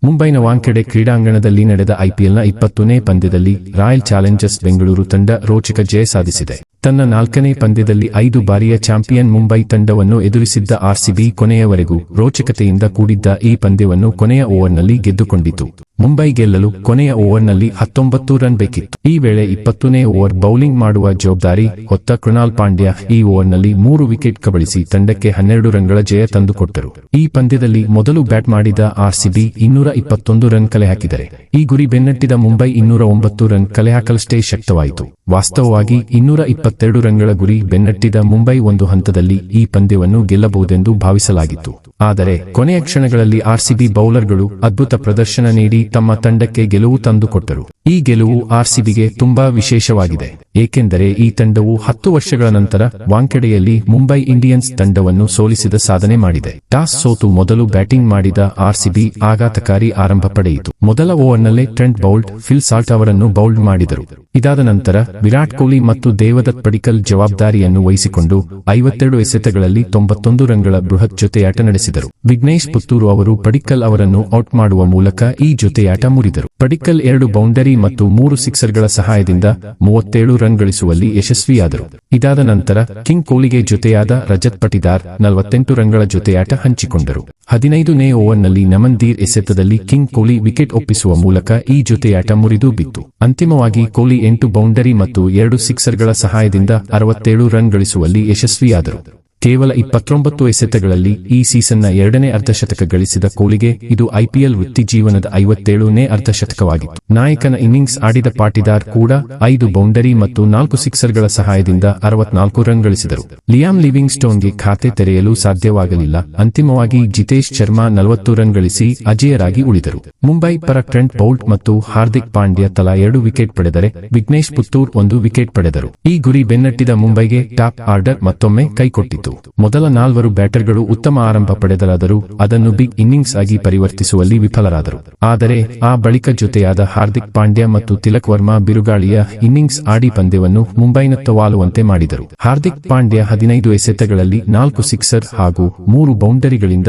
ಮುಂಬೈನ ವಾಂಖೆಡೆ ಕ್ರೀಡಾಂಗಣದಲ್ಲಿ ನಡೆದ ಐಪಿಎಲ್ನ 20ನೇ ಪಂದ್ಯದಲ್ಲಿ ರಾಯಲ್ ಚಾಲೆಂಜರ್ಸ್ ಬೆಂಗಳೂರು ತಂಡ ರೋಚಕ ಜಯ ಸಾಧಿಸಿದೆ. ತನ್ನ 4ನೇ ಪಂದ್ಯದಲ್ಲಿ 5 ಬಾರಿಯ ಚಾಂಪಿಯನ್ ಮುಂಬೈ ತಂಡವನ್ನು ಎದುರಿಸಿದ್ದ ಆರ್ಸಿಬಿ ಕೊನೆಯವರೆಗೂ ರೋಚಕತೆಯಿಂದ ಕೂಡಿದ್ದ ಈ ಪಂದ್ಯವನ್ನು ಕೊನೆಯ ಓವರ್ನಲ್ಲಿ ಗೆದ್ದುಕೊಂಡಿತು. ಮುಂಬೈ ಗೆಲ್ಲಲು ಕೊನೆಯ ಓವರ್ನಲ್ಲಿ 19 ರನ್ ಬೇಕಿತ್ತು. ಈ ವೇಳೆ 20ನೇ ಓವರ್ ಬೌಲಿಂಗ್ ಮಾಡುವ ಜವಾಬ್ದಾರಿ ಹೊತ್ತ ಕೃಣಾಲ್ ಪಾಂಡ್ಯ ಈ ಓವರ್ನಲ್ಲಿ 3 ವಿಕೆಟ್ ಕಬಳಿಸಿ ತಂಡಕ್ಕೆ 12 ರನ್ಗಳ ಜಯ ತಂದುಕೊಟ್ಟರು. ಈ ಪಂದ್ಯದಲ್ಲಿ ಮೊದಲು ಬ್ಯಾಟ್ ಮಾಡಿದ ಆರ್ಸಿಬಿ 221 ರನ್ ಕಲೆ ಹಾಕಿದರೆ, ಈ ಗುರಿ ಬೆನ್ನಟ್ಟಿದ ಮುಂಬೈ 209 ರನ್ ಕಲೆ ಹಾಕಲಷ್ಟೇ ಶಕ್ತವಾಯಿತು. ವಾಸ್ತವವಾಗಿ 222 ರನ್ಗಳ ಗುರಿ ಬೆನ್ನಟ್ಟಿದ ಮುಂಬೈ ಒಂದು ಹಂತದಲ್ಲಿ ಈ ಪಂದ್ಯವನ್ನು ಗೆಲ್ಲಬಹುದೆಂದು ಭಾವಿಸಲಾಗಿತ್ತು. ಆದರೆ ಕೊನೆಯ ಕ್ಷಣಗಳಲ್ಲಿ ಆರ್ಸಿಬಿ ಬೌಲರ್ಗಳು ಅದ್ಭುತ ಪ್ರದರ್ಶನ ನೀಡಿ ತಮ್ಮ ತಂಡಕ್ಕೆ ಗೆಲುವು ತಂದುಕೊಟ್ಟರು. ಈ ಗೆಲುವು ಆರ್ಸಿಬಿಗೆ ತುಂಬಾ ವಿಶೇಷವಾಗಿದೆ, ಏಕೆಂದರೆ ಈ ತಂಡವು 10 ವರ್ಷಗಳ ನಂತರ ವಾಂಖೆಡೆಯಲ್ಲಿ ಮುಂಬೈ ಇಂಡಿಯನ್ಸ್ ತಂಡವನ್ನು ಸೋಲಿಸಿದ ಸಾಧನೆ ಮಾಡಿದೆ. ಟಾಸ್ ಸೋತು ಮೊದಲು ಬ್ಯಾಟಿಂಗ್ ಮಾಡಿದ ಆರ್ಸಿಬಿ ಆಘಾತಕಾರಿ ಆರಂಭ ಪಡೆಯಿತು. ಮೊದಲ ಓವರ್ನಲ್ಲೇ ಟ್ರೆಂಟ್ ಬೌಲ್ಟ್, ಫಿಲ್ ಸಾಲ್ಟ್ ಅವರನ್ನು ಬೌಲ್ಡ್ ಮಾಡಿದರು. ಇದಾದ ನಂತರ ವಿರಾಟ್ ಕೊಹ್ಲಿ ಮತ್ತು ದೇವದತ್ ಪಡಿಕ್ಕಲ್ ಜವಾಬ್ದಾರಿಯನ್ನು ವಹಿಸಿಕೊಂಡು 52 ಎಸೆತಗಳಲ್ಲಿ 91 ರನ್ಗಳ ಬೃಹತ್ ಜೊತೆಯಾಟ ನಡೆಸಿದರು. ವಿಘ್ನೇಶ್ ಪುತ್ತೂರು ಅವರು ಪಡಿಕ್ಕಲ್ ಅವರನ್ನು ಔಟ್ ಮಾಡುವ ಮೂಲಕ ಈ ಜೊತೆಯಾಟ ಮುರಿದರು. ಪಡಿಕ್ಕಲ್ 2 ಬೌಂಡರಿ ಮತ್ತು 3 ಸಿಕ್ಸರ್ಗಳ ಸಹಾಯದಿಂದ 37 ರನ್ ಗಳಿಸುವಲ್ಲಿ ಯಶಸ್ವಿಯಾದರು. ಇದಾದ ನಂತರ ಕಿಂಗ್ ಕೊಹ್ಲಿಗೆ ಜೊತೆಯಾದ ರಜತ್ ಪಟಿದಾರ್ 48 ರನ್ಗಳ ಜೊತೆಯಾಟ ಹಂಚಿಕೊಂಡರು. 15ನೇ ಓವರ್ನಲ್ಲಿ ನಮನ್ದೀರ್ ಎಸೆತದಲ್ಲಿ ಕಿಂಗ್ ಕೊಹ್ಲಿ ವಿಕೆಟ್ ಒಪ್ಪಿಸುವ ಮೂಲಕ ಈ ಜೊತೆಯಾಟ ಮುರಿದು ಬಿತ್ತು. ಅಂತಿಮವಾಗಿ ಕೊಹ್ಲಿ 8 ಬೌಂಡರಿ ಮತ್ತು 2 ಸಿಕ್ಸರ್ಗಳ ಸಹಾಯದಿಂದ 67 ರನ್ ಗಳಿಸುವಲ್ಲಿ ಯಶಸ್ವಿಯಾದರು. ಕೇವಲ 29 ಎಸೆತಗಳಲ್ಲಿ ಈ ಸೀಸನ್ನ 2ನೇ ಅರ್ಧಶತಕ ಗಳಿಸಿದ ಕೊಹ್ಲಿಗೆ ಇದು ಐಪಿಎಲ್ ವೃತ್ತಿ ಜೀವನದ 57ನೇ ಅರ್ಧಶತಕವಾಗಿತ್ತು. ನಾಯಕನ ಇನ್ನಿಂಗ್ಸ್ ಆಡಿದ ಪಾಟಿದಾರ್ ಕೂಡ 5 ಬೌಂಡರಿ ಮತ್ತು 4 ಸಿಕ್ಸರ್ಗಳ ಸಹಾಯದಿಂದ 64 ರನ್ ಗಳಿಸಿದರು. ಲಿಯಾಮ್ ಲಿವಿಂಗ್ ಸ್ಟೋನ್ಗೆ ಖಾತೆ ತೆರೆಯಲು ಸಾಧ್ಯವಾಗಲಿಲ್ಲ. ಅಂತಿಮವಾಗಿ ಜಿತೇಶ್ ಶರ್ಮಾ 40 ರನ್ ಗಳಿಸಿ ಅಜೇಯರಾಗಿ ಉಳಿದರು. ಮುಂಬೈ ಪರ ಟ್ರೆಂಟ್ ಬೌಲ್ಟ್ ಮತ್ತು ಹಾರ್ದಿಕ್ ಪಾಂಡ್ಯ ತಲಾ 2 ವಿಕೆಟ್ ಪಡೆದರೆ ವಿಘ್ನೇಶ್ ಪುತ್ತೂರ್ 1 ವಿಕೆಟ್ ಪಡೆದರು. ಈ ಗುರಿ ಬೆನ್ನಟ್ಟಿದ ಮುಂಬೈಗೆ ಟಾಪ್ ಆರ್ಡರ್ ಮತ್ತೊಮ್ಮೆ ಕೈಕೊಟ್ಟಿತು. ಮೊದಲ 4 ಬ್ಯಾಟರ್ಗಳು ಉತ್ತಮ ಆರಂಭ ಪಡೆದರಾದರೂ ಅದನ್ನು ಬಿಗ್ ಇನ್ನಿಂಗ್ಸ್ ಆಗಿ ಪರಿವರ್ತಿಸುವಲ್ಲಿ ವಿಫಲರಾದರು. ಆದರೆ ಆ ಬಳಿಕ ಜೊತೆಯಾದ ಹಾರ್ದಿಕ್ ಪಾಂಡ್ಯ ಮತ್ತು ತಿಲಕ್ ವರ್ಮಾ ಬಿರುಗಾಳಿಯ ಇನ್ನಿಂಗ್ಸ್ ಆಡಿ ಪಂದ್ಯವನ್ನು ಮುಂಬೈನತ್ತ ವಾಲುವಂತೆ ಮಾಡಿದರು. ಹಾರ್ದಿಕ್ ಪಾಂಡ್ಯ 15 ಎಸೆತಗಳಲ್ಲಿ 4 ಸಿಕ್ಸರ್ ಹಾಗೂ 3 ಬೌಂಡರಿಗಳಿಂದ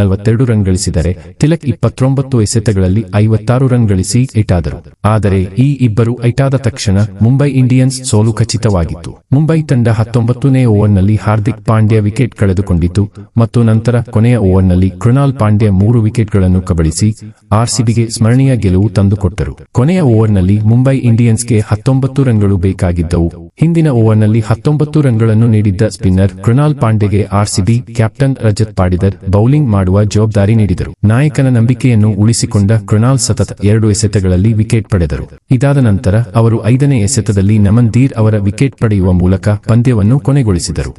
42 ರನ್ ಗಳಿಸಿದರೆ, ತಿಲಕ್ 29 ಎಸೆತಗಳಲ್ಲಿ 56 ರನ್ ಗಳಿಸಿ ಔಟಾದರು. ಆದರೆ ಈ ಇಬ್ಬರು ಔಟಾದ ತಕ್ಷಣ ಮುಂಬೈ ಇಂಡಿಯನ್ಸ್ ಸೋಲು ಖಚಿತವಾಗಿತ್ತು. ಮುಂಬೈ ತಂಡ 19ನೇ ಓವರ್ನಲ್ಲಿ ಹಾರ್ದಿಕ್ ಪಾಂಡ್ಯ ವಿಕೆಟ್ ಕಳೆದುಕೊಂಡಿತು ಮತ್ತು ನಂತರ ಕೊನೆಯ ಓವರ್ನಲ್ಲಿ ಕೃಣಾಲ್ ಪಾಂಡ್ಯ 3 ವಿಕೆಟ್ಗಳನ್ನು ಕಬಳಿಸಿ ಆರ್ಸಿಬಿಗೆ ಸ್ಮರಣೀಯ ಗೆಲುವು ತಂದುಕೊಟ್ಟರು. ಕೊನೆಯ ಓವರ್ನಲ್ಲಿ ಮುಂಬೈ ಇಂಡಿಯನ್ಸ್ಗೆ 19 ರನ್ಗಳು ಬೇಕಾಗಿದ್ದವು. ಹಿಂದಿನ ಓವರ್ನಲ್ಲಿ 19 ರನ್ಗಳನ್ನು ನೀಡಿದ್ದ ಸ್ಪಿನ್ನರ್ ಕೃಣಾಲ್ ಪಾಂಡ್ಯಗೆ RCB captain Rajat Patidar bowling ಮಾಡುವ ಜವಾಬ್ದಾರಿ ನೀಡಿದರು. ನಾಯಕನ ನಂಬಿಕೆಯನ್ನು ಉಳಿಸಿಕೊಂಡ ಕೃಣಾಲ್ ಸತತ 2 ಎಸೆತಗಳಲ್ಲಿ ವಿಕೆಟ್ ಪಡೆದರು. ಇದಾದ ನಂತರ ಅವರು 5ನೇ ಎಸೆತದಲ್ಲಿ ನಮನ್ದೀರ್ ಅವರ ವಿಕೆಟ್ ಪಡೆಯುವ ಮೂಲಕ ಪಂದ್ಯವನ್ನು ಕೊನೆಗೊಳಿಸಿದರು.